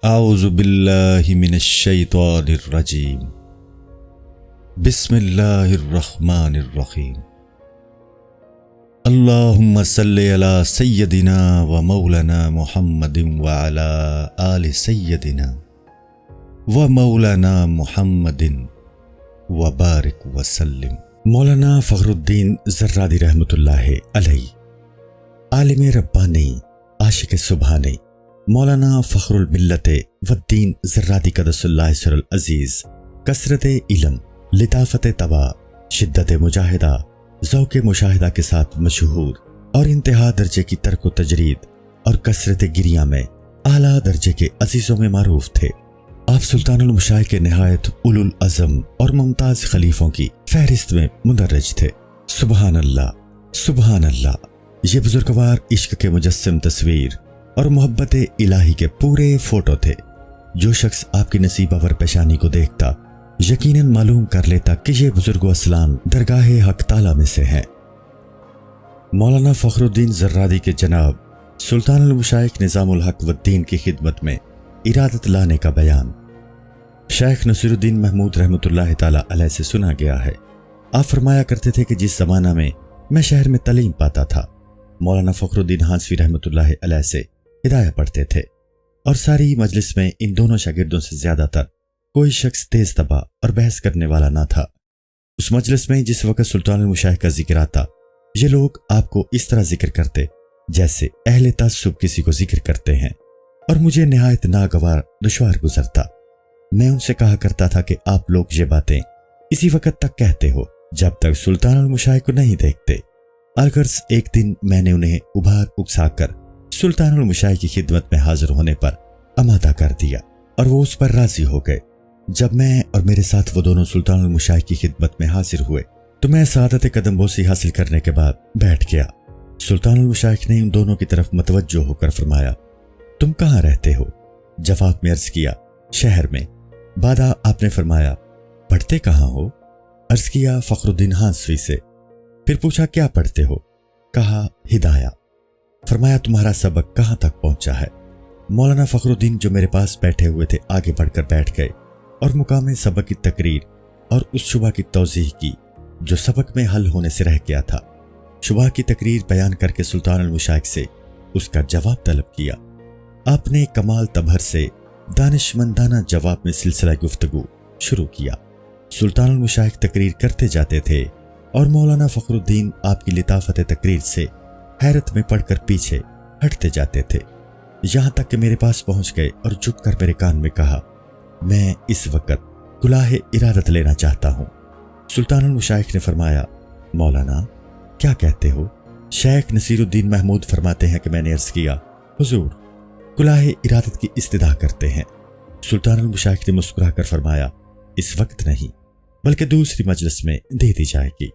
اعوذ باللہ من الشیطان الرجیم بسم اللہ الرحمن الرحیم اللہم صلی علی سیدنا و مولانا محمد وعلی آل سیدنا و مولانا محمد وبارک وسلم۔ مولانا فخر الدین زرادی رحمۃ اللہ علیہ، عالم ربانی، عاشق سبحانی، مولانا فخر الملت والدین زرادی قدس اللہ سر العزیز، کثرت علم، لطافت طبع، شدت مجاہدہ، ذوق مشاہدہ کے ساتھ مشہور اور انتہا درجے کی ترک و تجرید اور کثرت گریہ میں اعلیٰ درجے کے عزیزوں میں معروف تھے۔ آپ سلطان المشائخ کے نہایت اولو العزم اور ممتاز خلیفوں کی فہرست میں مندرج تھے۔ سبحان اللہ، سبحان اللہ، یہ بزرگوار عشق کے مجسم تصویر اور محبت الہی کے پورے فوٹو تھے۔ جو شخص آپ کی نصیبہ ور پیشانی کو دیکھتا یقیناً معلوم کر لیتا کہ یہ بزرگ و اسلام درگاہ حق تعالی میں سے ہیں۔ مولانا فخر الدین زرادی کے جناب سلطان المشائخ نظام الحق والدین کی خدمت میں ارادت لانے کا بیان شیخ نصیر الدین محمود رحمۃ اللہ تعالی علیہ سے سنا گیا ہے۔ آپ فرمایا کرتے تھے کہ جس زمانہ میں میں شہر میں تعلیم پاتا تھا، مولانا فخر الدین ہانسوی رحمۃ اللہ علیہ سے ہدایہ پڑھتے تھے، اور ساری مجلس میں ان دونوں شاگردوں سے زیادہ تر کوئی شخص تیز طبع اور بحث کرنے والا نہ تھا۔ اس مجلس میں جس وقت سلطان المشائخ کا ذکر آتا، یہ لوگ آپ کو اس طرح ذکر کرتے جیسے اہل تعصب کسی کو ذکر کرتے ہیں، اور مجھے نہایت ناگوار دشوار گزرتا۔ میں ان سے کہا کرتا تھا کہ آپ لوگ یہ باتیں اسی وقت تک کہتے ہو جب تک سلطان المشائخ کو نہیں دیکھتے۔ الغرض ایک دن میں نے انہیں ابھار اکسا کر سلطان المشائخ کی خدمت میں حاضر ہونے پر آمادہ کر دیا، اور وہ اس پر راضی ہو گئے۔ جب میں اور میرے ساتھ وہ دونوں سلطان المشائخ کی خدمت میں حاضر ہوئے تو میں سعادت قدم بوسی حاصل کرنے کے بعد بیٹھ گیا۔ سلطان المشائخ نے ان دونوں کی طرف متوجہ ہو کر فرمایا، تم کہاں رہتے ہو؟ جواب میں عرض کیا، شہر میں۔ بعد آپ نے فرمایا، پڑھتے کہاں ہو؟ عرض کیا، فخر الدین ہانسوی سے۔ پھر پوچھا، کیا پڑھتے ہو؟ کہا، ہدایہ۔ فرمایا، تمہارا سبق کہاں تک پہنچا ہے؟ مولانا فخر الدین جو میرے پاس بیٹھے ہوئے تھے آگے بڑھ کر بیٹھ گئے اور مقام سبق کی تقریر اور اس شبہ کی توضیح کی جو سبق میں حل ہونے سے رہ گیا تھا۔ شبہ کی تقریر بیان کر کے سلطان المشائخ سے اس کا جواب طلب کیا۔ آپ نے کمال تبہر سے دانشمندانہ جواب میں سلسلہ گفتگو شروع کیا۔ سلطان المشائخ تقریر کرتے جاتے تھے اور مولانا فخر الدین آپ کی لطافت تقریر سے حیرت میں پڑھ کر پیچھے ہٹتے جاتے تھے، یہاں تک کہ میرے پاس پہنچ گئے اور جھک کر میرے کان میں کہا، میں اس وقت کلاہ ارادت لینا چاہتا ہوں۔ سلطان المشائخ نے فرمایا، مولانا کیا کہتے ہو؟ شیخ نصیر الدین محمود فرماتے ہیں کہ میں نے عرض کیا، حضور کلاہ ارادت کی استدعا کرتے ہیں۔ سلطان المشائخ نے مسکرا کر فرمایا، اس وقت نہیں بلکہ دوسری مجلس میں دے دی جائے گی۔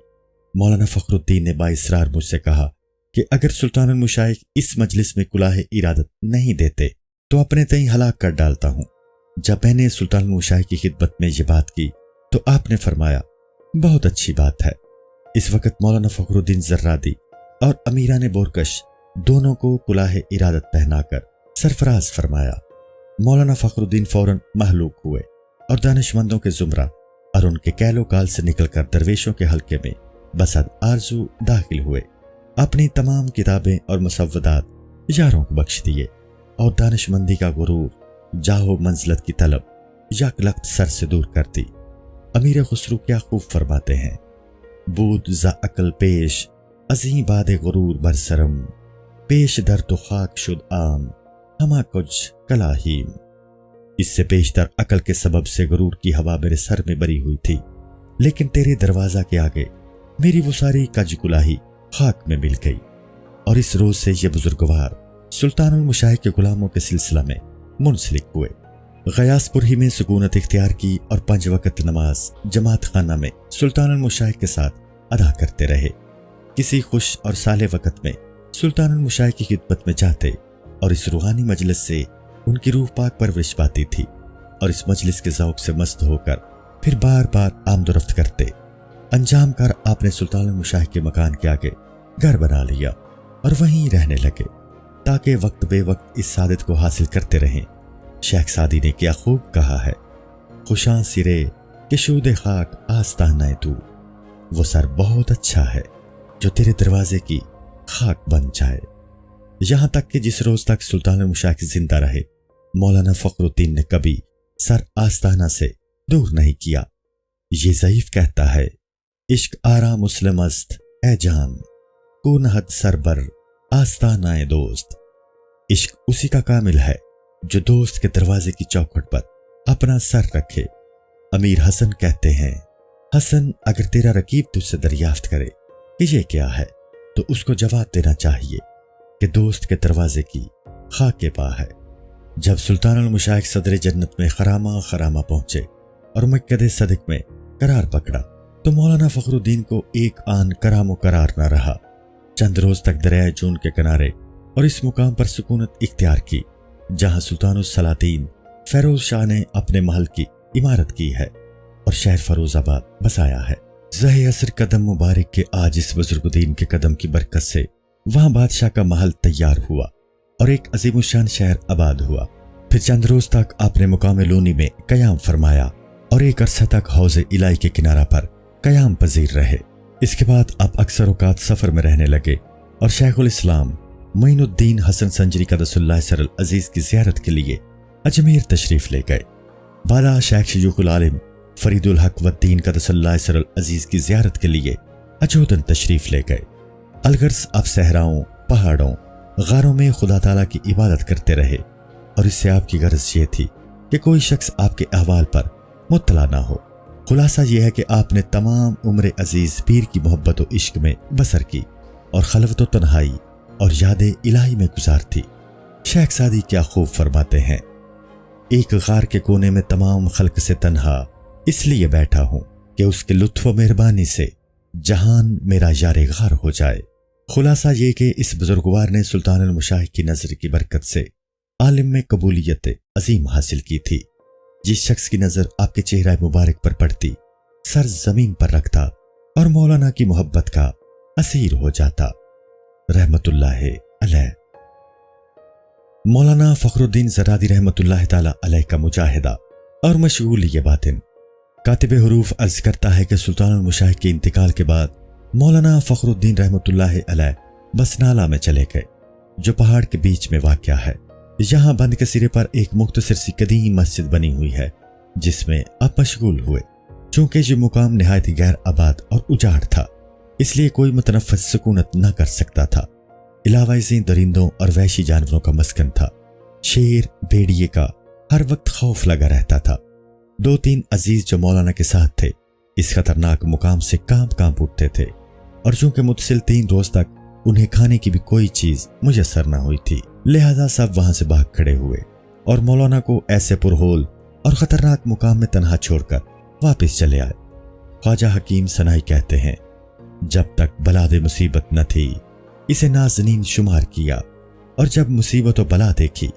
مولانا فخر الدین نے بااصرار مجھ سے کہا کہ اگر سلطان المشائخ اس مجلس میں کلاہ ارادت نہیں دیتے تو اپنے تئیں ہلاک کر ڈالتا ہوں۔ جب میں نے سلطان المشائخ کی خدمت میں یہ بات کی تو آپ نے فرمایا، بہت اچھی بات ہے۔ اس وقت مولانا فخر الدین زرادی اور امیران بورکش دونوں کو کلاہ ارادت پہنا کر سرفراز فرمایا۔ مولانا فخر الدین فوراً محلوق ہوئے اور دانشمندوں کے زمرہ اور ان کے کیل و کال سے نکل کر درویشوں کے حلقے میں بصد آرزو داخل ہوئے، اپنی تمام کتابیں اور مسودات یاروں کو بخش دیے، اور دانشمندی کا غرور، جاہ و منزلت کی طلب یک لخت سر سے دور کر دی۔ امیر خسرو کیا خوب فرماتے ہیں، بود ز عقل پیش ازیں باد غرور برسرم، پیش در تو خاک شد عام ہما کچھ کلاہیم۔ اس سے پیشتر عقل کے سبب سے غرور کی ہوا میرے سر میں بری ہوئی تھی، لیکن تیرے دروازہ کے آگے میری وہ ساری کج کلاہی خاک میں مل گئی، اور اس روز سے یہ بزرگوار سلطان المشائخ کے غلاموں کے سلسلہ میں منسلک ہوئے۔ غیاث پور ہی میں سکونت اختیار کی اور 5 وقت نماز جماعت خانہ میں سلطان المشائخ کے ساتھ ادا کرتے رہے۔ کسی خوش اور صالح وقت میں سلطان المشائخ کی خدمت میں جاتے اور اس روحانی مجلس سے ان کی روح پاک پرورش پاتی تھی، اور اس مجلس کے ذوق سے مست ہو کر پھر بار بار آمد و رفت کرتے۔ انجام کر آپ نے سلطان المشائخ کے مکان کے آگے گھر بنا لیا اور وہیں رہنے لگے، تاکہ وقت بے وقت اس سعادت کو حاصل کرتے رہیں۔ شیخ سعدی نے کیا خوب کہا ہے، خوشاں سرے کہ شود خاک آستانہ تو، وہ سر بہت اچھا ہے جو تیرے دروازے کی خاک بن جائے۔ یہاں تک کہ جس روز تک سلطان المشائخ زندہ رہے، مولانا فخر الدین نے کبھی سر آستانہ سے دور نہیں کیا۔ یہ ضعیف کہتا ہے، عشق آرا مسلم است اے جان، کو نہد سر بر آستانہ دوست۔ عشق اسی کا کامل ہے جو دوست کے دروازے کی چوکھٹ پر اپنا سر رکھے۔ امیر حسن کہتے ہیں، حسن اگر تیرا رقیب تجھ سے دریافت کرے کہ یہ کیا ہے تو اس کو جواب دینا چاہیے کہ دوست کے دروازے کی خاک پا ہے۔ جب سلطان المشائخ صدر جنت میں خرامہ خرامہ پہنچے اور مقعد صدق میں قرار پکڑا تو مولانا فخر الدین کو ایک آن کرام و قرار نہ رہا۔ چند روز تک دریائے جون کے کنارے اور اس مقام پر سکونت اختیار کی جہاں سلطان السلاطین فیروز شاہ نے اپنے محل کی عمارت کی ہے اور شہر فیروز آباد بسایا ہے۔ زہ عصر قدم مبارک کے آج اس بزرگ دین کے قدم کی برکت سے وہاں بادشاہ کا محل تیار ہوا اور ایک عظیم الشان شہر آباد ہوا۔ پھر چند روز تک آپ نے مقام لونی میں قیام فرمایا اور ایک عرصہ تک حوض الہی کے کنارہ پر قیام پذیر رہے۔ اس کے بعد آپ اکثر اوقات سفر میں رہنے لگے اور شیخ الاسلام معین الدین حسن سنجری قدس اللہ سر العزیز کی زیارت کے لیے اجمیر تشریف لے گئے۔ بالا شیخ شیوخ العالم فرید الحق والدین قدس اللہ سر العزیز کی زیارت کے لیے اجودن تشریف لے گئے۔ الغرض آپ صحراؤں، پہاڑوں، غاروں میں خدا تعالیٰ کی عبادت کرتے رہے اور اس سے آپ کی غرض یہ تھی کہ کوئی شخص آپ کے احوال پر مطلع نہ ہو۔ خلاصہ یہ ہے کہ آپ نے تمام عمر عزیز پیر کی محبت و عشق میں بسر کی اور خلوت و تنہائی اور یاد الہی میں گزار تھی۔ شیخ سعدی کیا خوب فرماتے ہیں، ایک غار کے کونے میں تمام خلق سے تنہا اس لیے بیٹھا ہوں کہ اس کے لطف و مہربانی سے جہان میرا یار غار ہو جائے۔ خلاصہ یہ کہ اس بزرگوار نے سلطان المشائخ کی نظر کی برکت سے عالم میں قبولیت عظیم حاصل کی تھی۔ جس شخص کی نظر آپ کے چہرہ مبارک پر پڑتی، سر زمین پر رکھتا اور مولانا کی محبت کا اسیر ہو جاتا۔ رحمت اللہ علیہ۔ مولانا فخر الدین زرادی رحمت اللہ تعالی علیہ کا مجاہدہ اور مشغول یہ باطن۔ کاتب حروف عرض کرتا ہے کہ سلطان المشائخ کے انتقال کے بعد مولانا فخر الدین رحمت اللہ علیہ بسنالہ میں چلے گئے، جو پہاڑ کے بیچ میں واقع ہے۔ یہاں بند کے سرے پر ایک مختصر سی قدیم مسجد بنی ہوئی ہے جس میں آپ مشغول ہوئے۔ چونکہ یہ مقام نہایت غیر آباد اور اجاڑ تھا، اس لیے کوئی متنفس سکونت نہ کر سکتا تھا۔ علاوہ ازیں درندوں اور وحشی جانوروں کا مسکن تھا۔ شیر بھیڑیے کا ہر وقت خوف لگا رہتا تھا۔ 2-3 عزیز جو مولانا کے ساتھ تھے اس خطرناک مقام سے کانپ اٹھتے تھے، اور چونکہ متصل 3 روز تک انہیں کھانے کی بھی کوئی چیز میسر نہ ہوئی تھی، لہذا سب وہاں سے بھاگ کھڑے ہوئے اور مولانا کو ایسے پرہول اور خطرناک مقام میں تنہا چھوڑ کر واپس چلے آئے۔ خواجہ حکیم سنائی کہتے ہیں، جب تک بلاد مصیبت نہ تھی اسے نازنین شمار کیا، اور جب مصیبت و بلا دیکھی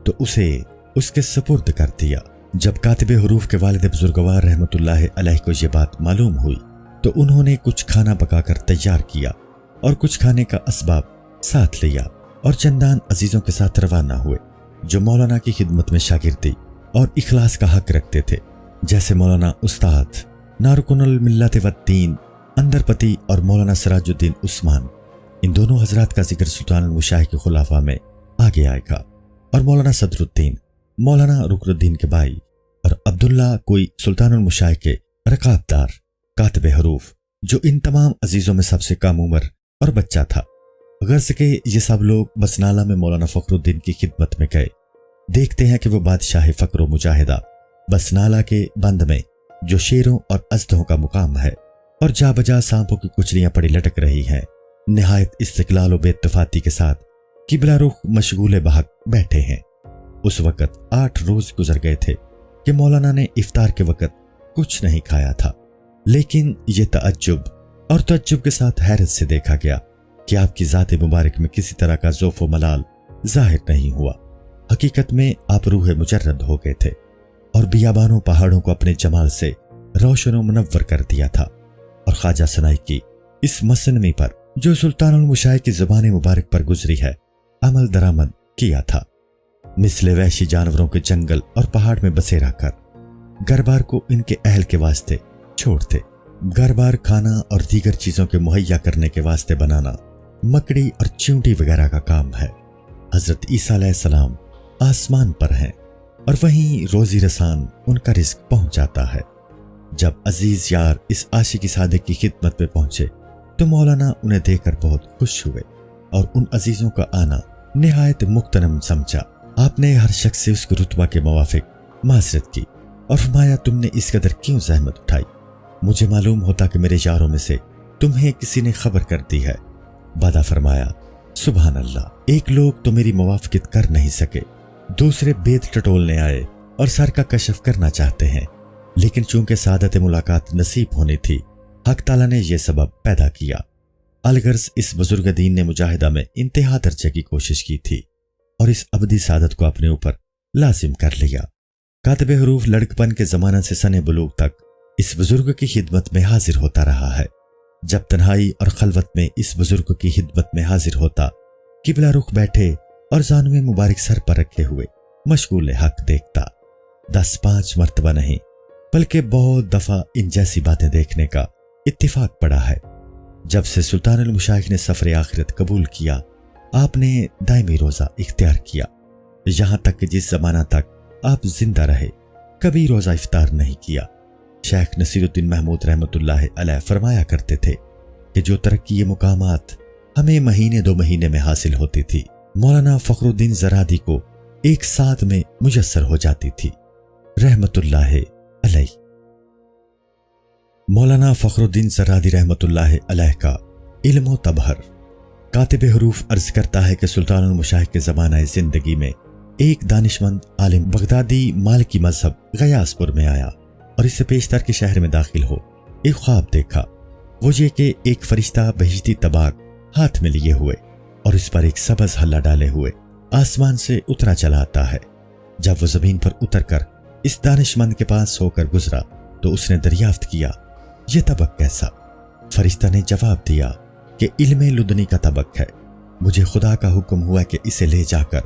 تو اسے اس کے سپرد کر دیا۔ جب کاتب حروف کے والد بزرگوار رحمت اللہ علیہ کو یہ بات معلوم ہوئی تو انہوں نے کچھ کھانا پکا کر تیار کیا اور کچھ کھانے کا اسباب ساتھ لیا اور چندان عزیزوں کے ساتھ روانہ ہوئے جو مولانا کی خدمت میں شاگردی اور اخلاص کا حق رکھتے تھے، جیسے مولانا استاد نارکن الملت والدین اندرپتی اور مولانا سراج الدین عثمان۔ ان دونوں حضرات کا ذکر سلطان المشائخ کے خلافہ میں آگے آئے گا، اور مولانا صدر الدین، مولانا رکن الدین کے بھائی، اور عبداللہ کوئی سلطان المشائخ کے رکابدار کاتب حروف، جو ان تمام عزیزوں میں سب سے کم عمر اور بچہ تھا۔ غرض کہ یہ سب لوگ بسنالہ میں مولانا فخر الدین کی خدمت میں گئے۔ دیکھتے ہیں کہ وہ بادشاہ فقر و مجاہدہ بسنالہ کے بند میں جو شیروں اور اژدھوں کا مقام ہے اور جا بجا سانپوں کی کچلیاں پڑی لٹک رہی ہیں، نہایت استقلال و بے اتفاقی کے ساتھ قبلہ رخ مشغول بحق بیٹھے ہیں۔ اس وقت 8 روز گزر گئے تھے کہ مولانا نے افطار کے وقت کچھ نہیں کھایا تھا، لیکن یہ تعجب کے ساتھ حیرت سے دیکھا گیا کہ آپ کی ذات مبارک میں کسی طرح کا ذوف و ملال ظاہر نہیں ہوا۔ حقیقت میں آپ روح مجرد ہو گئے تھے اور بیابانوں پہاڑوں کو اپنے جمال سے روشن و منور کر دیا تھا، اور خواجہ سنائی کی اس مثنوی پر جو سلطان المشائخ کی زبان مبارک پر گزری ہے عمل درآمد کیا تھا۔ مثل وحشی جانوروں کے جنگل اور پہاڑ میں بسیرا کر گھر بار کو ان کے اہل کے واسطے چھوڑتے۔ گھر بار کھانا اور دیگر چیزوں کے مہیا کرنے کے واسطے بنانا مکڑی اور چیونٹی وغیرہ کا کام ہے۔ حضرت عیسیٰ علیہ السلام آسمان پر ہیں اور وہیں روزی رسان ان کا رزق پہنچ جاتا ہے۔ جب عزیز یار اس عاشق صادق کی خدمت میں پہنچے تو مولانا انہیں دیکھ کر بہت خوش ہوئے اور ان عزیزوں کا آنا نہایت مغتنم سمجھا۔ آپ نے ہر شخص سے اس کے رتبہ کے موافق معذرت کی اور فرمایا تم نے اس قدر کیوں زحمت اٹھائی؟ مجھے معلوم ہوتا کہ میرے یاروں میں سے تمہیں کسی نے خبر کر دی ہے۔ وعدہ فرمایا سبحان اللہ، ایک لوگ تو میری موافقت کر نہیں سکے، دوسرے بید ٹٹولنے آئے اور سر کا کشف کرنا چاہتے ہیں، لیکن چونکہ سعادت ملاقات نصیب ہونی تھی حق تعالیٰ نے یہ سبب پیدا کیا۔ الغرض اس بزرگ دین نے مجاہدہ میں انتہا درجے کی کوشش کی تھی اور اس ابدی سعادت کو اپنے اوپر لازم کر لیا۔ کاتب حروف لڑکپن کے زمانہ سے سن بلوغ تک اس بزرگ کی خدمت میں حاضر ہوتا رہا ہے۔ جب تنہائی اور خلوت میں اس بزرگ کی خدمت میں حاضر ہوتا، قبلہ رخ بیٹھے اور زانوے مبارک سر پر رکھے ہوئے مشغول حق دیکھتا، 10-5 مرتبہ نہیں بلکہ بہت دفعہ ان جیسی باتیں دیکھنے کا اتفاق پڑا ہے۔ جب سے سلطان المشائخ نے سفر آخرت قبول کیا، آپ نے دائمی روزہ اختیار کیا، یہاں تک کہ جس زمانہ تک آپ زندہ رہے کبھی روزہ افطار نہیں کیا۔ شیخ نصیر الدین محمود رحمۃ اللہ علیہ فرمایا کرتے تھے کہ جو ترقی مقامات ہمیں مہینے 2 مہینے میں حاصل ہوتی تھی، مولانا فخر الدین زرادی کو 1 ساتھ میں میسر ہو جاتی تھی رحمۃ اللہ علیہ۔ مولانا فخر الدین زرادی رحمۃ اللہ علیہ کا علم و تبہر۔ کاتب حروف عرض کرتا ہے کہ سلطان المشائخ کے زمانہ زندگی میں ایک دانشمند عالم بغدادی مالکی مذہب غیاث پور میں آیا اور اس سے پیشتر کے شہر میں داخل ہو ایک خواب دیکھا۔ وہ یہ کہ ایک فرشتہ بہشتی طباق ہاتھ میں لیے ہوئے اور اس پر ایک سبز ہلا ڈالے ہوئے آسمان سے اترا چلا آتا ہے۔ جب وہ زمین پر اتر کر اس دانشمند کے پاس ہو کر گزرا تو اس نے دریافت کیا یہ طبق کیسا؟ فرشتہ نے جواب دیا کہ علم لدنی کا طبق ہے، مجھے خدا کا حکم ہوا کہ اسے لے جا کر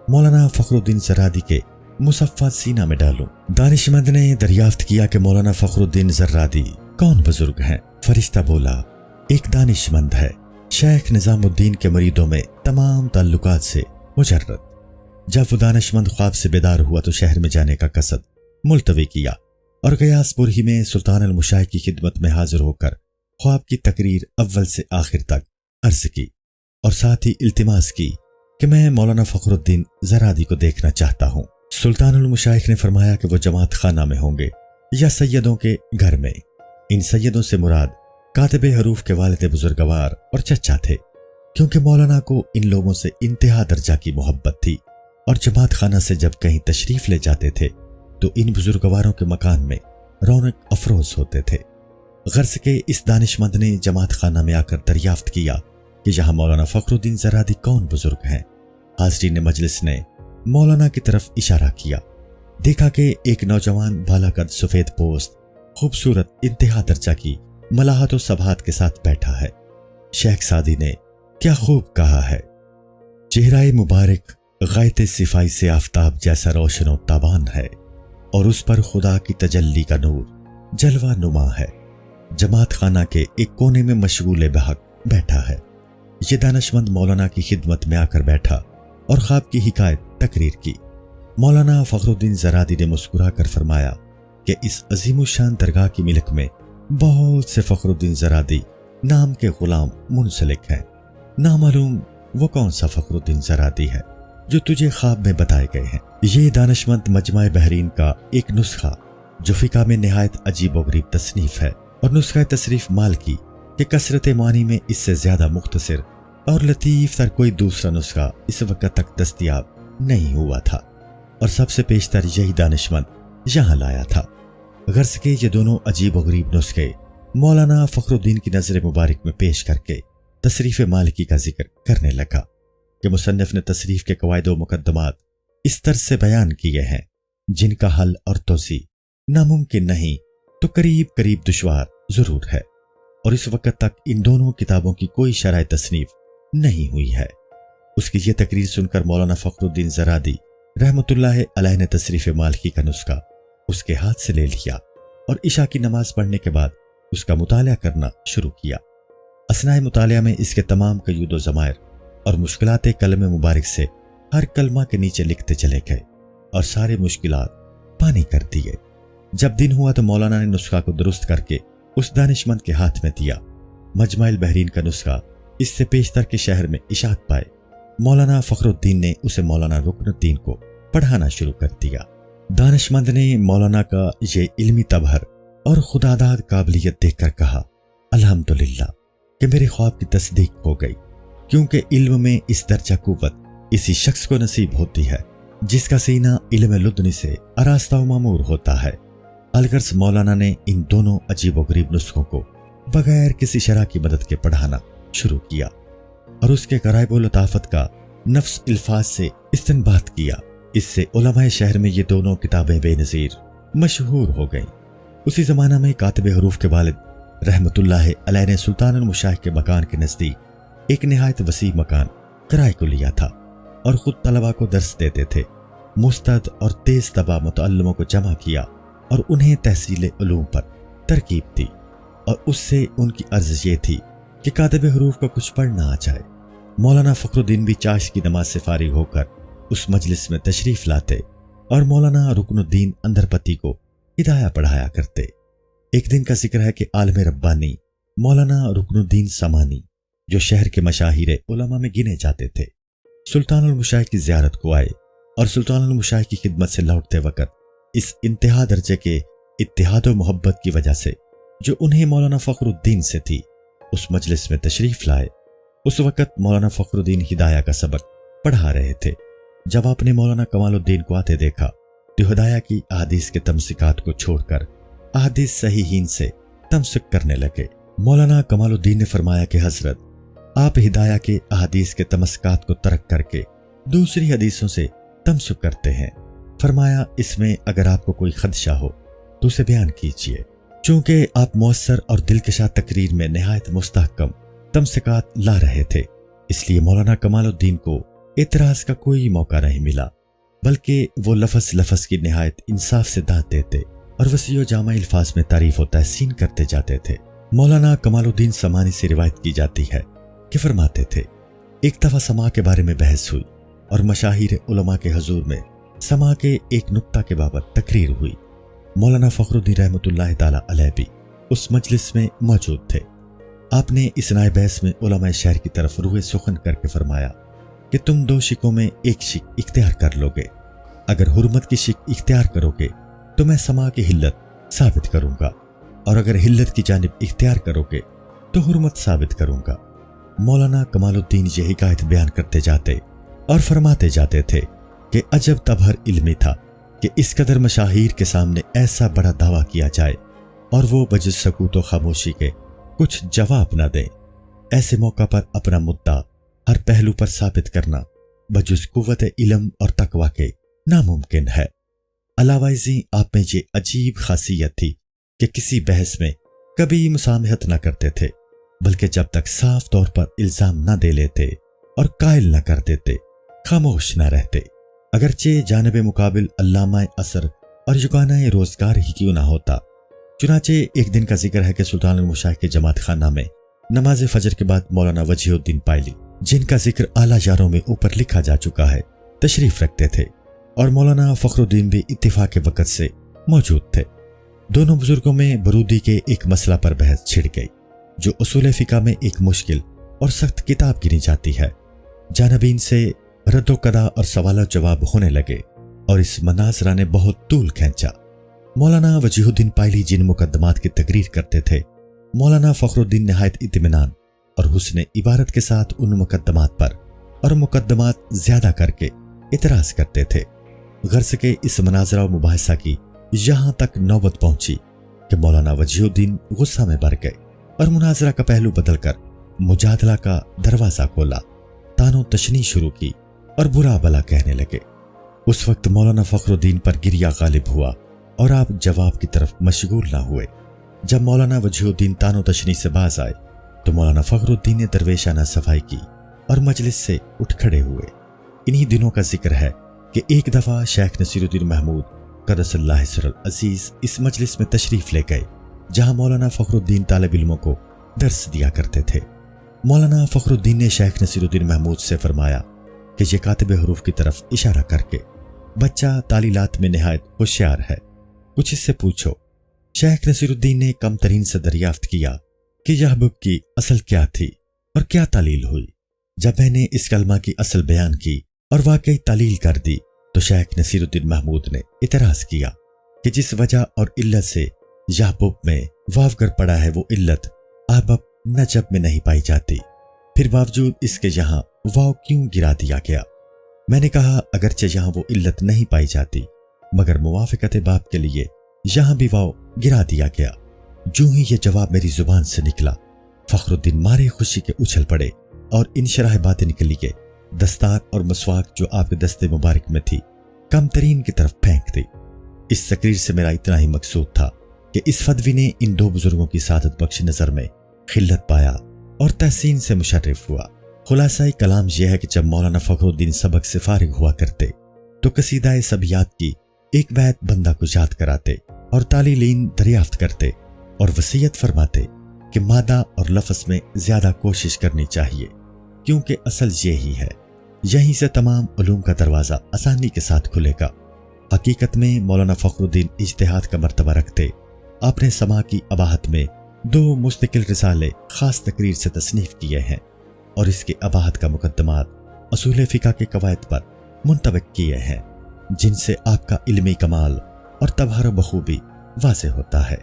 مولانا فخر الدین زرادی کے مصفہ سینہ میں ڈالوں۔ دانشمند نے دریافت کیا کہ مولانا فخر الدین زرادی کون بزرگ ہیں؟ فرشتہ بولا ایک دانشمند ہے، شیخ نظام الدین کے مریدوں میں تمام تعلقات سے مجرد۔ جب وہ دانشمند خواب سے بیدار ہوا تو شہر میں جانے کا قصد ملتوی کیا اور غیاث پور ہی میں سلطان المشائخ کی خدمت میں حاضر ہو کر خواب کی تقریر اول سے آخر تک عرض کی اور ساتھ ہی التماس کی کہ میں مولانا فخر الدین زرادی کو دیکھنا چاہتا ہوں۔ سلطان المشائخ نے فرمایا کہ وہ جماعت خانہ میں ہوں گے یا سیدوں کے گھر میں۔ ان سیدوں سے مراد کاتب حروف کے والد بزرگوار اور چچا تھے، کیونکہ مولانا کو ان لوگوں سے انتہا درجہ کی محبت تھی اور جماعت خانہ سے جب کہیں تشریف لے جاتے تھے تو ان بزرگواروں کے مکان میں رونق افروز ہوتے تھے۔ غرض کے اس دانشمند نے جماعت خانہ میں آ کر دریافت کیا کہ یہاں مولانا فخر الدین زرادی کون بزرگ ہیں۔ حاضرین مجلس نے مولانا کی طرف اشارہ کیا، دیکھا کہ ایک نوجوان بالا قد سفید پوست خوبصورت انتہا درجہ کی ملاحت و سبحات کے ساتھ بیٹھا ہے۔ شیخ سعدی نے کیا خوب کہا ہے، چہرہ مبارک غائط صفائی سے آفتاب جیسا روشن و تابان ہے اور اس پر خدا کی تجلی کا نور جلوہ نما ہے۔ جماعت خانہ کے ایک کونے میں مشغول بحق بیٹھا ہے۔ یہ دانشمند مولانا کی خدمت میں آ کر بیٹھا اور خواب کی حکایت تقریر کی۔ مولانا فخر الدین زرادی نے مسکرا کر فرمایا کہ اس عظیم الشان درگاہ کی ملک میں بہت سے فخر الدین زرادی نام کے غلام منسلک ہیں، نامعلوم وہ کون سا فخر الدین زرادی ہے جو تجھے خواب میں بتائے گئے ہیں۔ یہ دانشمند مجمع بحرین کا ایک نسخہ جو فقہ میں نہایت عجیب و غریب تصنیف ہے اور نسخہ تصریف مالکی کہ کثرت معنی میں اس سے زیادہ مختصر اور لطیف تر کوئی دوسرا نسخہ اس وقت تک دستیاب نہیں ہوا تھا، اور سب سے پیشتر یہی دانشمند یہاں لایا تھا۔ غرض کے یہ دونوں عجیب و غریب نسخے مولانا فخر الدین کی نظر مبارک میں پیش کر کے تصریف مالکی کا ذکر کرنے لگا کہ مصنف نے تصریف کے قواعد و مقدمات اس طرح سے بیان کیے ہیں جن کا حل اور توضیح ناممکن نہیں تو قریب قریب دشوار ضرور ہے، اور اس وقت تک ان دونوں کتابوں کی کوئی شرح تصنیف نہیں ہوئی ہے۔ اس کی یہ تقریر سن کر مولانا فخر الدین زرادی رحمت اللہ علیہ نے تصریف مالکی کا نسخہ اس کے ہاتھ سے لے لیا اور عشاء کی نماز پڑھنے کے بعد اس کا مطالعہ کرنا شروع کیا۔ اثناء مطالعہ میں اس کے تمام قیود و ضمائر اور مشکلات کلم مبارک سے ہر کلمہ کے نیچے لکھتے چلے گئے اور سارے مشکلات پانی کر دیے۔ جب دن ہوا تو مولانا نے نسخہ کو درست کر کے اس دانشمند کے ہاتھ میں دیا۔ مجمع البحرین کا نسخہ اس سے پیشتر کے شہر میں اشاعت پائے۔ مولانا فخر الدین نے اسے مولانا رکن الدین کو پڑھانا شروع کر دیا۔ دانشمند نے مولانا کا یہ علمی تبہر اور خداداد قابلیت دیکھ کر کہا، الحمدللہ کہ میرے خواب کی تصدیق ہو گئی، کیونکہ علم میں اس درجہ قوت اسی شخص کو نصیب ہوتی ہے جس کا سینہ علم لدنی سے آراستہ و معمور ہوتا ہے۔ الغرض مولانا نے ان دونوں عجیب و غریب نسخوں کو بغیر کسی شرح کی مدد کے پڑھانا شروع کیا اور اس کے غرائب و لطافت کا نفس الفاظ سے استنباط کیا۔ اس سے علماء شہر میں یہ دونوں کتابیں بے نظیر مشہور ہو گئیں۔ اسی زمانہ میں کاتب حروف کے والد رحمت اللہ علیہ نے سلطان المشائخ کے مکان کے نزدیک ایک نہایت وسیع مکان کرائے کو لیا تھا اور خود طلباء کو درس دیتے تھے۔ مستعد اور تیز طبع متعلموں کو جمع کیا اور انہیں تحصیل علوم پر ترکیب دی، اور اس سے ان کی عرض یہ تھی کہ کاتب حروف کو کچھ پڑھنا آ جائے۔ مولانا فخر الدین بھی چاشت کی نماز سے فارغ ہو کر اس مجلس میں تشریف لاتے اور مولانا رکن الدین اندرپتی کو ہدایہ پڑھایا کرتے۔ ایک دن کا ذکر ہے کہ عالم ربانی مولانا رکن الدین سمانی، جو شہر کے مشاہیر علماء میں گنے جاتے تھے، سلطان المشائخ کی زیارت کو آئے اور سلطان المشائخ کی خدمت سے لوٹتے وقت اس انتہا درجے کے اتحاد و محبت کی وجہ سے جو انہیں مولانا فخر الدین سے تھی، اس مجلس میں تشریف لائے۔ اس وقت مولانا فخر الدین ہدایہ کا سبق پڑھا رہے تھے۔ جب آپ نے مولانا کمال الدین کو آتے دیکھا تو ہدایہ کی احادیث کے تمسکات کو چھوڑ کر احادیث صحیحین سے تمسک کرنے لگے۔ مولانا کمال الدین نے فرمایا کہ حضرت، آپ ہدایہ کے احادیث کے تمسکات کو ترک کر کے دوسری حدیثوں سے تمسک کرتے ہیں۔ فرمایا اس میں اگر آپ کو کوئی خدشہ ہو تو اسے بیان کیجیے۔ چونکہ آپ مؤثر اور دلکشا تقریر میں نہایت مستحکم تمسکات لا رہے تھے، اس لیے مولانا کمال الدین کو اعتراض کا کوئی موقع نہیں ملا، بلکہ وہ لفظ لفظ کی نہایت انصاف سے داد دیتے اور وسیع و جامع الفاظ میں تعریف و تحسین کرتے جاتے تھے۔ مولانا کمال الدین سمانی سے روایت کی جاتی ہے کہ فرماتے تھے، ایک دفعہ سما کے بارے میں بحث ہوئی اور مشاہیر علماء کے حضور میں سما کے ایک نکتہ کے بابت تقریر ہوئی۔ مولانا فخر الدین رحمت اللہ تعالی علیہ بھی اس مجلس میں موجود تھے۔ آپ نے اثناء بحث میں علماء شہر کی طرف روح سخن کر کے فرمایا کہ تم دو شکوں میں ایک شک اختیار کر لو گے۔ اگر حرمت کی شک اختیار کرو گے تو میں سما کی حلت ثابت کروں گا، اور اگر حلت کی جانب اختیار کرو گے تو حرمت ثابت کروں گا۔ مولانا کمال الدین یہ حکایت بیان کرتے جاتے اور فرماتے جاتے تھے کہ عجب تبہر علمی تھا کہ اس قدر مشاہیر کے سامنے ایسا بڑا دعویٰ کیا جائے اور وہ بجز سکوت و خاموشی کے کچھ جواب نہ دیں۔ ایسے موقع پر اپنا مدعا ہر پہلو پر ثابت کرنا بجز قوت علم اور تقوی کے ناممکن ہے۔ علاوہ ازیں آپ میں یہ عجیب خاصیت تھی کہ کسی بحث میں کبھی مسامحت نہ کرتے تھے، بلکہ جب تک صاف طور پر الزام نہ دے لیتے اور قائل نہ کر دیتے خاموش نہ رہتے، اگرچہ جانب مقابل علامہ اثر اور یگانہ روزگار ہی کیوں نہ ہوتا۔ چنانچہ ایک دن کا ذکر ہے کہ سلطان المشائخ کے جماعت خانہ میں نماز فجر کے بعد مولانا وجیہ الدین پائلی، جن کا ذکر اعلیٰ یاروں میں اوپر لکھا جا چکا ہے، تشریف رکھتے تھے، اور مولانا فخر الدین بھی اتفاق وقت سے موجود تھے۔ دونوں بزرگوں میں برودی کے ایک مسئلہ پر بحث چھڑ گئی، جو اصول فقہ میں ایک مشکل اور سخت کتاب گنی جاتی ہے۔ جانبین سے رد و قضا اور سوال و جواب ہونے لگے اور اس مناظرہ نے بہت طول کھینچا۔ مولانا وجیہ الدین پائلی جن مقدمات کی تقریر کرتے تھے، مولانا فخر الدین نہایت اطمینان اور حسن عبارت کے ساتھ ان مقدمات پر اور مقدمات زیادہ کر کے اعتراض کرتے تھے۔ غرض کے اس مناظرہ و مباحثہ کی یہاں تک نوبت پہنچی کہ مولانا وجیہ الدین غصہ میں بھر گئے اور مناظرہ کا پہلو بدل کر مجادلہ کا دروازہ کھولا، تانو تشنی شروع کی اور برا بلا کہنے لگے۔ اس وقت مولانا فخر الدین پر گریہ غالب ہوا اور آپ جواب کی طرف مشغول نہ ہوئے۔ جب مولانا وجیہ الدین تانو تشنی سے باز آئے تو مولانا فخر الدین نے درویشانہ صفائی کی اور مجلس سے اٹھ کھڑے ہوئے۔ انہی دنوں کا ذکر ہے کہ ایک دفعہ شیخ نصیر الدین محمود قدس اللہ سر العزیز اس مجلس میں تشریف لے گئے جہاں مولانا فخر الدین طالب علموں کو درس دیا کرتے تھے۔ مولانا فخر الدین نے شیخ نصیر الدین محمود سے فرمایا کہ یہ کاتب حروف کی طرف اشارہ کر کے بچہ تعلیلات میں نہایت ہوشیار ہے، کچھ اس سے پوچھو۔ شیخ نصیر الدین نے کم ترین سے دریافت کیا کہ یہ حبب کی اصل کیا تھی اور کیا تعلیل ہوئی۔ جب میں نے اس کلمہ کی اصل بیان کی اور واقعی تعلیل کر دی تو شیخ نصیر الدین محمود نے اعتراض کیا کہ جس وجہ اور علت سے یحبب میں واو گر پڑا ہے وہ علت احبب نجب میں نہیں پائی جاتی، پھر باوجود اس کے یہاں واو کیوں گرا دیا گیا؟ میں نے کہا اگرچہ یہاں وہ علت نہیں پائی جاتی مگر موافقت باب کے لیے یہاں بھی واو گرا دیا گیا۔ جو ہی یہ جواب میری زبان سے نکلا فخر الدین مارے خوشی کے اچھل پڑے اور انشراح باطن کے لیے دستار اور مسواک جو آپ کے دستے مبارک میں تھی کم ترین کی طرف پھینک دی۔ اس تقریر سے میرا اتنا ہی مقصود تھا کہ اس فدوی نے ان دو بزرگوں کی سعادت بخش نظر میں خلت پایا اور تحسین سے مشرف ہوا۔ خلاصہ کلام یہ ہے کہ جب مولانا فخر الدین سبق سے فارغ ہوا کرتے تو قصیدہ سبیات کی ایک بیت بندہ کو یاد کراتے اور تعلیلین دریافت کرتے اور وصیت فرماتے کہ مادہ اور لفظ میں زیادہ کوشش کرنی چاہیے، کیونکہ اصل یہی ہے، یہیں سے تمام علوم کا دروازہ آسانی کے ساتھ کھلے گا۔ حقیقت میں مولانا فخر الدین اجتہاد کا مرتبہ رکھتے۔ آپ نے سما کی اباحت میں 2 مستقل رسالے خاص تقریر سے تصنیف کیے ہیں اور اس کے اباحت کا مقدمات اصول فقہ کے قواعد پر منطبق کیے ہیں، جن سے آپ کا علمی کمال اور تبہر بخوبی واضح ہوتا ہے۔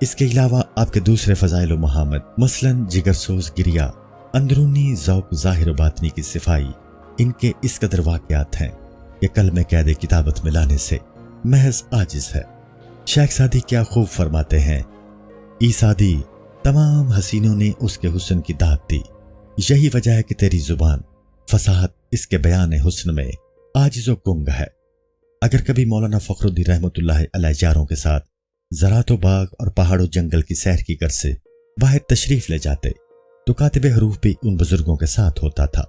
اس کے علاوہ آپ کے دوسرے فضائل و محامد مثلاً جگرسوز گریہ، اندرونی ذوق ظاہر و باطنی کی صفائی، ان کے اس قدر واقعات ہیں کہ قلم قید کتابت میں لانے سے محض عاجز ہے۔ شیخ سعدی کیا خوب فرماتے ہیں، ای سعدی تمام حسینوں نے اس کے حسن کی داد دی، یہی وجہ ہے کہ تیری زبان فصاحت اس کے بیان حسن میں عاجز و گنگ ہے۔ اگر کبھی مولانا فخر الدین رحمۃ اللہ علیہ یاروں کے ساتھ زراعت و باغ اور پہاڑ و جنگل کی سیر کی غرض سے باہر تشریف لے جاتے تو کاتب حروف بھی ان بزرگوں کے ساتھ ہوتا تھا۔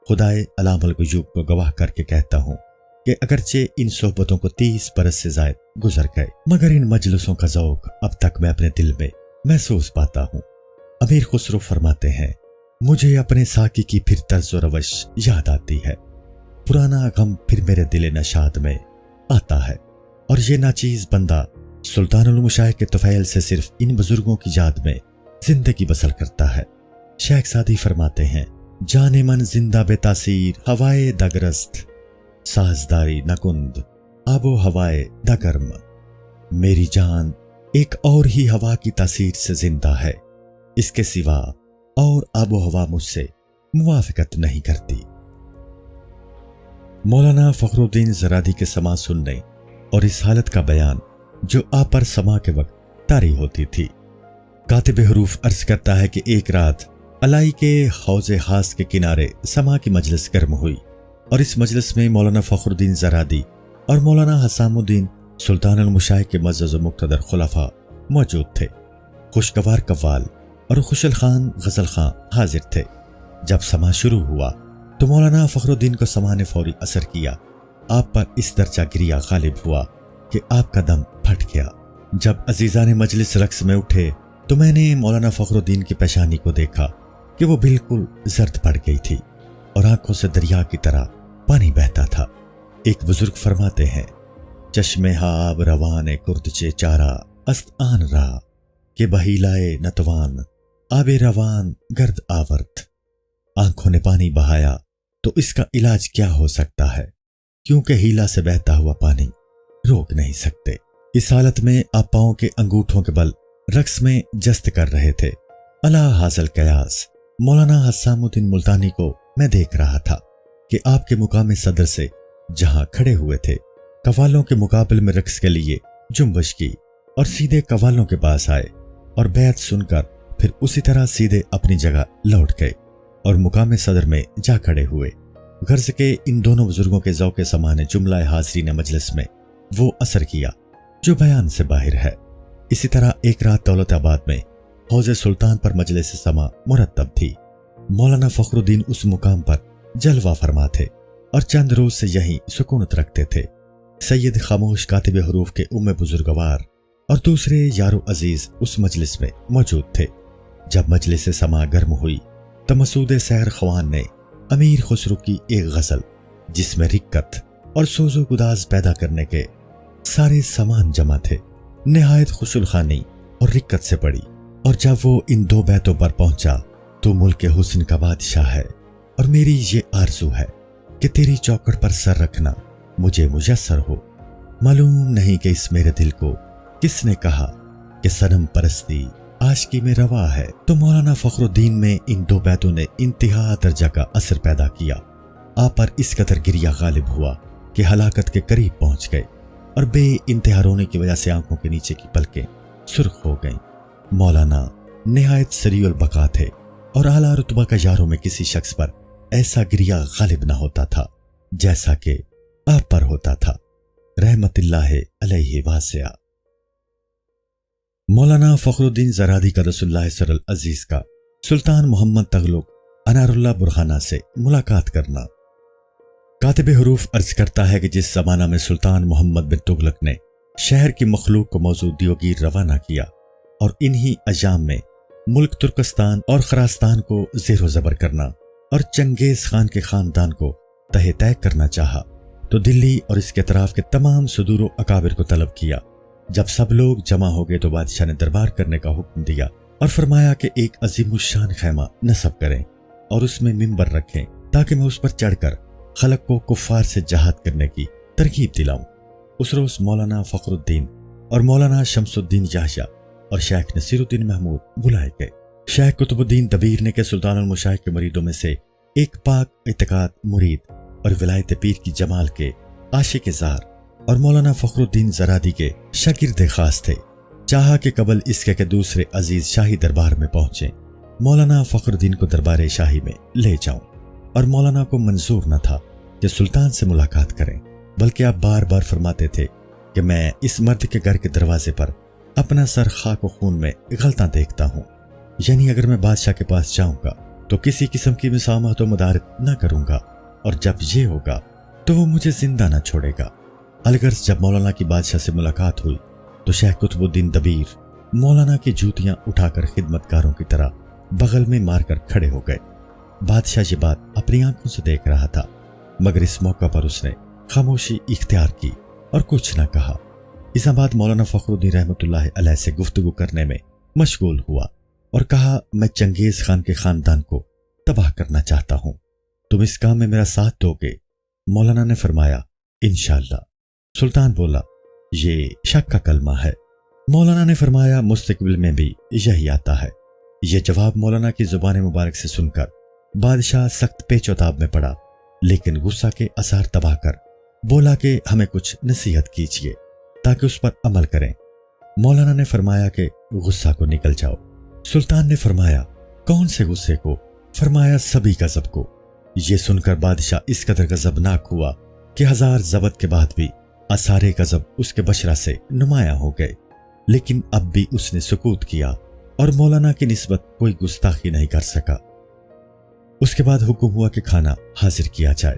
خدائے علام الغیوب کو گواہ کر کے کہتا ہوں کہ اگرچہ ان صحبتوں کو 30 برس سے زائد گزر گئے مگر ان مجلسوں کا ذوق اب تک میں اپنے دل میں محسوس پاتا ہوں۔ امیر خسرو فرماتے ہیں، مجھے اپنے ساقی کی پھر طرز و روش یاد آتی ہے، پرانا غم پھر میرے دل نشاد میں آتا ہے، اور یہ ناچیز بندہ سلطان المشائخ کے طفیل سے صرف ان بزرگوں کی یاد میں زندگی بسر کرتا ہے۔ شیخ سعدی فرماتے ہیں، جان من زندہ بے تاثیر ہوائے دگرست، سازداری نکند آب و ہوائے دگرم۔ میری جان ایک اور ہی ہوا کی تاثیر سے زندہ ہے، اس کے سوا اور آب و ہوا مجھ سے موافقت نہیں کرتی۔ مولانا فخر الدین زرادی کے سما سننے اور اس حالت کا بیان جو آپ پر سما کے وقت طاری ہوتی تھی۔ کاتب حروف عرض کرتا ہے کہ ایک رات الائی کے حوض خاص کے کنارے سما کی مجلس گرم ہوئی اور اس مجلس میں مولانا فخر الدین زرادی اور مولانا حسام الدین سلطان المشائخ کے معزز و مقتدر خلفاء موجود تھے۔ خوشگوار قوال اور خوشل خان غزل خان حاضر تھے۔ جب سما شروع ہوا تو مولانا فخر الدین کو سما نے فوری اثر کیا، آپ پر اس درجہ گریہ غالب ہوا کہ آپ کا دم پھٹ گیا۔ جب عزیزان مجلس رقص میں اٹھے تو میں نے مولانا فخر الدین کی پیشانی کو دیکھا کہ وہ بالکل زرد پڑ گئی تھی اور آنکھوں سے دریا کی طرح پانی بہتا تھا۔ ایک بزرگ فرماتے ہیں، چشمے آب روان کردچے چارہ است آن را کہ بہیلائے نتوان آب روان گرد آورت۔ آنکھوں نے پانی بہایا تو اس کا علاج کیا ہو سکتا ہے، کیونکہ ہیلا سے بہتا ہوا پانی روک نہیں سکتے۔ اس حالت میں آپ پاؤں کے انگوٹھوں کے بل رقص میں جست کر رہے تھے۔ الا حاصل قیاس مولانا حسام الدین ملتانی کو میں دیکھ رہا تھا کہ آپ کے مقام صدر سے جہاں کھڑے ہوئے تھے قوالوں کے مقابل میں رقص کے لیے جنبش کی اور سیدھے قوالوں کے پاس آئے اور بیعت سن کر پھر اسی طرح سیدھے اپنی جگہ لوٹ گئے اور مقام صدر میں جا کھڑے ہوئے۔ غرض کے ان دونوں بزرگوں کے ذوق سما نے جملہ حاضرین مجلس میں وہ اثر کیا جو بیان سے باہر ہے۔ اسی طرح ایک رات دولت آباد میں حوض سلطان پر مجلس سما مرتب تھی۔ مولانا فخر الدین اس مقام پر جلوہ فرما تھے اور چند روز سے یہیں سکونت رکھتے تھے۔ سید خاموش کاتب حروف کے بزرگوار اور دوسرے یارو عزیز اس مجلس میں موجود تھے۔ جب مجلس سما گرم ہوئی تو مسعود سحر خوان نے امیر خسرو کی ایک غزل جس میں رکت اور سوز و گداز پیدا کرنے کے سارے سامان جمع تھے نہایت خوش الخوانی اور رکت سے پڑھی، اور جب وہ ان دو بیتوں پر پہنچا تو ملک حسن کا بادشاہ ہے اور میری یہ آرزو ہے کہ تیری چوکٹ پر سر رکھنا مجھے میسر ہو۔ معلوم نہیں کہ اس میرے دل کو کس نے کہا کہ صنم پرستی عاشقی میں روا ہے، تو مولانا فخر الدین میں ان دو بیتوں نے انتہا درجہ کا اثر پیدا کیا۔ آپ پر اس قدر گریہ غالب ہوا کہ ہلاکت کے قریب پہنچ گئے اور بے انتہا رونے کی وجہ سے آنکھوں کے نیچے کی پلکیں سرخ ہو گئیں۔ مولانا نہایت سریع البقا تھے اور اعلیٰ رتبہ کا یاروں میں کسی شخص پر ایسا گریہ غالب نہ ہوتا تھا جیسا کہ آپ پر ہوتا تھا، رحمت اللہ علیہ واسعہ۔ مولانا فخر الدین زرادی کا رسول اللہ صلی اللہ عزیز کا سلطان محمد تغلق انار اللہ برہانہ سے ملاقات کرنا۔ کاتب حروف عرض کرتا ہے کہ جس زمانہ میں سلطان محمد بن تغلق نے شہر کی مخلوق کو موضوع دیوگیر روانہ کیا اور انہی ایام میں ملک ترکستان اور خراسان کو زیر و زبر کرنا اور چنگیز خان کے خاندان کو تہہ تہ کرنا چاہا، تو دلی اور اس کے اطراف کے تمام صدور و اکابر کو طلب کیا۔ جب سب لوگ جمع ہو گئے تو بادشاہ نے دربار کرنے کا حکم دیا اور فرمایا کہ ایک عظیم الشان خیمہ نصب کریں اور اس میں منبر رکھیں تاکہ میں اس پر چڑھ کر خلق کو کفار سے جہاد کرنے کی ترغیب دلاؤں۔ اس روز مولانا فخر الدین اور مولانا شمس الدین یحییٰ اور شیخ نصیر الدین محمود بلائے گئے۔ شیخ قطب الدین دبیر نے کہ سلطان المشائخ کے مریدوں میں سے ایک پاک اعتقاد مرید اور ولایت پیر کی جمال کے عاشق زار اور مولانا فخر الدین زرادی کے شاگرد خاص تھے، چاہا کہ قبل اس کے دوسرے عزیز شاہی دربار میں پہنچیں، مولانا فخر الدین کو دربار شاہی میں لے جاؤں، اور مولانا کو منظور نہ تھا کہ سلطان سے ملاقات کریں، بلکہ آپ بار بار فرماتے تھے کہ میں اس مرد کے گھر کے دروازے پر اپنا سر خاک و خون میں غلطاں دیکھتا ہوں، یعنی اگر میں بادشاہ کے پاس جاؤں گا تو کسی قسم کی مسامحت و مدارت نہ کروں گا، اور جب یہ ہوگا تو وہ مجھے زندہ نہ چھوڑے گا۔ الغرض جب مولانا کی بادشاہ سے ملاقات ہوئی تو شیخ قطب الدین دبیر مولانا کی جوتیاں اٹھا کر خدمتگاروں کی طرح بغل میں مار کر کھڑے ہو گئے۔ بادشاہ یہ بات اپنی آنکھوں سے دیکھ رہا تھا، مگر اس موقع پر اس نے خاموشی اختیار کی اور کچھ نہ کہا۔ اس بعد مولانا فخر الدین رحمت اللہ علیہ سے گفتگو کرنے میں مشغول ہوا اور کہا، میں چنگیز خان کے خاندان کو تباہ کرنا چاہتا ہوں، تم اس کام میں میرا ساتھ دو گے؟ مولانا نے فرمایا، انشاءاللہ۔ سلطان بولا، یہ شک کا کلمہ ہے۔ مولانا نے فرمایا، مستقبل میں بھی یہی آتا ہے۔ یہ جواب مولانا کی زبان مبارک سے سن کر بادشاہ سخت پیچ و تاب میں پڑا، لیکن غصہ کے اثار تباہ کر بولا کہ ہمیں کچھ نصیحت کیجیے تاکہ اس پر عمل کریں۔ مولانا نے فرمایا کہ غصہ کو نکل جاؤ۔ سلطان نے فرمایا، کون سے غصے کو؟ فرمایا، سبھی غضب کو۔ یہ سن کر بادشاہ اس قدر غضبناک ہوا کہ 1000 ضبط کے بعد بھی آثار غضب اس کے بشرہ سے نمایاں ہو گئے، لیکن اب بھی اس نے سکوت کیا اور مولانا کی نسبت کوئی گستاخی نہیں کر سکا۔ اس کے بعد حکم ہوا کہ کھانا حاضر کیا جائے۔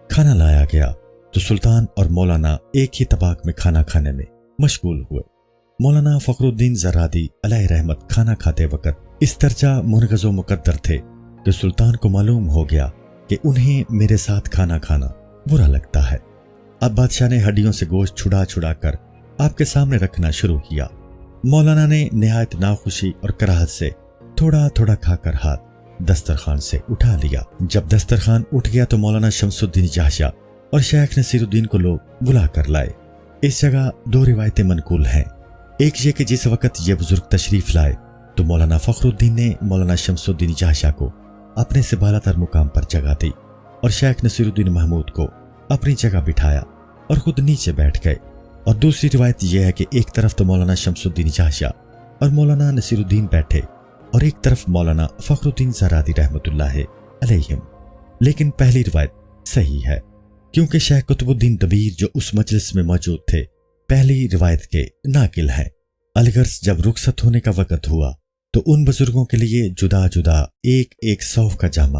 کھانا لایا گیا تو سلطان اور مولانا ایک ہی طباق میں کھانا کھانے میں مشغول ہوئے۔ مولانا فخر الدین زرادی علیہ رحمت کھانا کھاتے وقت اس درجہ منغز و مقدر تھے کہ سلطان کو معلوم ہو گیا کہ انہیں میرے ساتھ کھانا کھانا برا لگتا ہے۔ اب بادشاہ نے ہڈیوں سے گوشت چھڑا چھڑا کر آپ کے سامنے رکھنا شروع کیا۔ مولانا نے نہایت ناخوشی اور کراہت سے تھوڑا تھوڑا کھا کر ہاتھ دسترخوان سے اٹھا لیا۔ جب دسترخوان اٹھ گیا تو مولانا شمس الدین یحییٰ اور شیخ نصیر الدین کو لوگ بلا کر لائے۔ اس جگہ 2 روایتیں منقول ہیں۔ ایک یہ کہ جس وقت یہ بزرگ تشریف لائے تو مولانا فخر الدین نے مولانا شمس الدین یحییٰ کو اپنے سے بالا تر مقام پر جگہ دی اور شیخ نصیر الدین محمود کو اپنی جگہ بٹھایا اور خود نیچے بیٹھ گئے، اور دوسری روایت یہ ہے کہ ایک طرف تو مولانا شمس الدین یحییٰ اور مولانا نصیر الدین بیٹھے اور ایک طرف مولانا فخر الدین زرادی رحمت اللہ علیہم، لیکن پہلی روایت صحیح ہے کیونکہ شیخ قطب الدین دبیر جو اس مجلس میں موجود تھے پہلی روایت کے ناقل ہیں۔ الغرض جب رخصت ہونے کا وقت ہوا تو ان بزرگوں کے لیے جدا جدا ایک صوف کا جامہ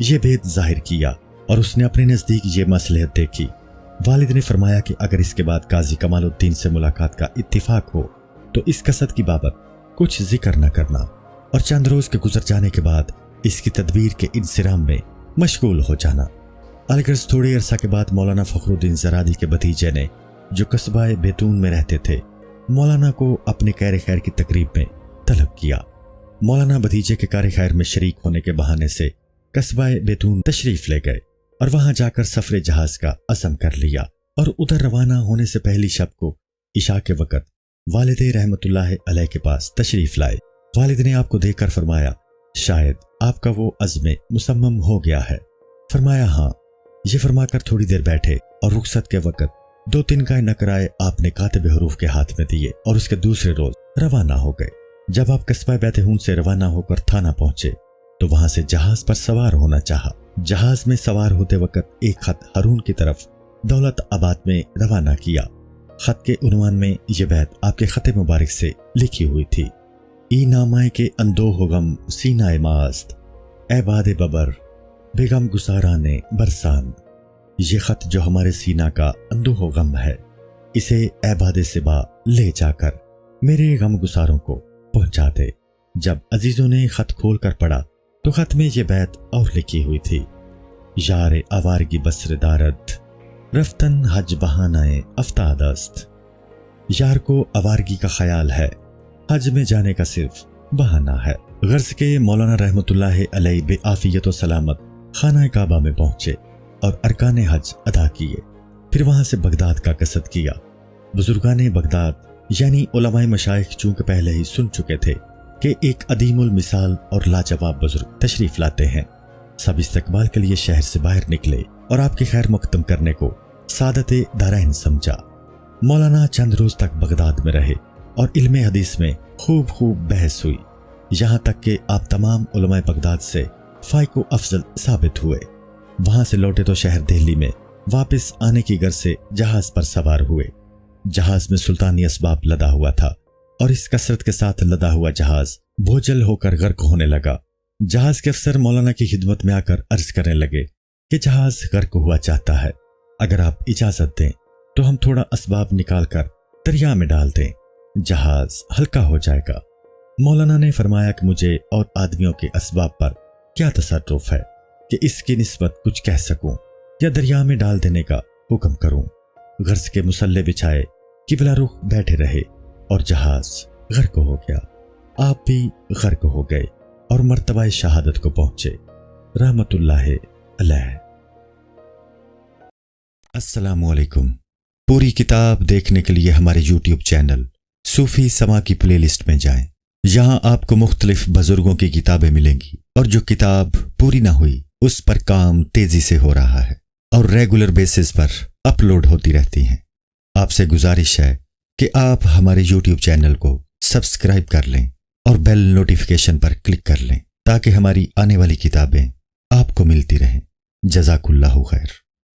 یہ بید ظاہر کیا اور اس نے اپنے نزدیک یہ مصلحت دیکھی۔ والد نے فرمایا کہ اگر اس کے بعد قاضی کمال الدین سے ملاقات کا اتفاق ہو تو اس قصد کی بابت کچھ ذکر نہ کرنا، اور چند روز کے گزر جانے کے بعد اس کی تدبیر کے انصرام میں مشغول ہو جانا۔ الغرض تھوڑے عرصہ کے بعد مولانا فخر الدین زرادی کے بھتیجے نے، جو قصبہ بیتون میں رہتے تھے، مولانا کو اپنے کار خیر کی تقریب میں طلب کیا۔ مولانا بھتیجے کے کار خیر میں شریک ہونے کے بہانے سے قصبہ بیتون تشریف لے گئے اور وہاں جا کر سفر جہاز کا عزم کر لیا، اور ادھر روانہ ہونے سے پہلی شب کو عشاء کے وقت والد رحمت اللہ علیہ کے پاس تشریف لائے۔ والد نے آپ کو دیکھ کر فرمایا، شاید آپ کا وہ عزم مصمم ہو گیا ہے۔ فرمایا ہاں۔ یہ فرما کر تھوڑی دیر بیٹھے اور رخصت کے وقت 2-3 کا نقرائے آپ نے کاتب حروف کے ہاتھ میں دیے اور اس کے دوسرے روز روانہ ہو گئے۔ جب آپ قصبہ بیتون سے روانہ ہو کر تھانہ پہنچے تو وہاں سے جہاز پر سوار ہونا چاہا۔ جہاز میں سوار ہوتے وقت ایک خط ہارون کی طرف دولت آباد میں روانہ کیا۔ خط کے عنوان میں یہ بیت آپ کے خط مبارک سے لکھی ہوئی تھی، ای نامہ کے اندوہ غم سینہ ماست، اے باد ببر بیگم گزاران برسان۔ یہ خط جو ہمارے سینہ کا اندوہ غم ہے، اسے اے باد سبا لے جا کر میرے غم گساروں کو پہنچا دے۔ جب عزیزوں نے خط کھول کر پڑھا تو خط میں یہ بیت اور لکھی ہوئی تھی، یار آوارگی بسر دارد رفتن حج بہانہ افتاد است۔ یار کو آوارگی کا خیال ہے، حج میں جانے کا صرف بہانہ ہے۔ غرض کے مولانا رحمت اللہ علیہ بے عافیت و سلامت خانہ کعبہ میں پہنچے اور ارکان حج ادا کیے، پھر وہاں سے بغداد کا قصد کیا۔ بزرگان بغداد یعنی علماء مشائخ چونکہ پہلے ہی سن چکے تھے کہ ایک عدیم المثال اور لاجواب بزرگ تشریف لاتے ہیں، سب استقبال کے لیے شہر سے باہر نکلے اور آپ کی خیر مقدم کرنے کو سعادت دارین سمجھا۔ مولانا چند روز تک بغداد میں رہے اور علم حدیث میں خوب بحث ہوئی، یہاں تک کہ آپ تمام علماء بغداد سے فائق و افضل ثابت ہوئے۔ وہاں سے لوٹے تو شہر دہلی میں واپس آنے کی غرض سے جہاز پر سوار ہوئے۔ جہاز میں سلطانی اسباب لدا ہوا تھا اور اس کثرت کے ساتھ لدا ہوا جہاز بوجھل ہو کر غرق ہونے لگا۔ جہاز کے افسر مولانا کی خدمت میں آ کر عرض کرنے لگے کہ جہاز غرق ہوا چاہتا ہے، اگر آپ اجازت دیں تو ہم تھوڑا اسباب نکال کر دریا میں ڈال دیں، جہاز ہلکا ہو جائے گا۔ مولانا نے فرمایا کہ مجھے اور آدمیوں کے اسباب پر کیا تصرف ہے کہ اس کی نسبت کچھ کہہ سکوں یا دریا میں ڈال دینے کا حکم کروں۔ غرض کے مسلح بچھائے قبلہ رخ بیٹھے رہے اور جہاز غرق ہو گیا۔ آپ بھی غرق ہو گئے اور مرتبہ شہادت کو پہنچے رحمت اللہ علیہ۔ السلام علیکم۔ پوری کتاب دیکھنے کے لیے ہمارے یوٹیوب چینل صوفی سما کی پلے لسٹ میں جائیں، یہاں آپ کو مختلف بزرگوں کی کتابیں ملیں گی، اور جو کتاب پوری نہ ہوئی اس پر کام تیزی سے ہو رہا ہے اور ریگولر بیسس پر اپلوڈ ہوتی رہتی ہیں۔ آپ سے گزارش ہے کہ آپ ہمارے یوٹیوب چینل کو سبسکرائب کر لیں اور بیل نوٹیفیکیشن پر کلک کر لیں تاکہ ہماری آنے والی کتابیں آپ کو ملتی رہیں۔ جزاک اللہ خیر۔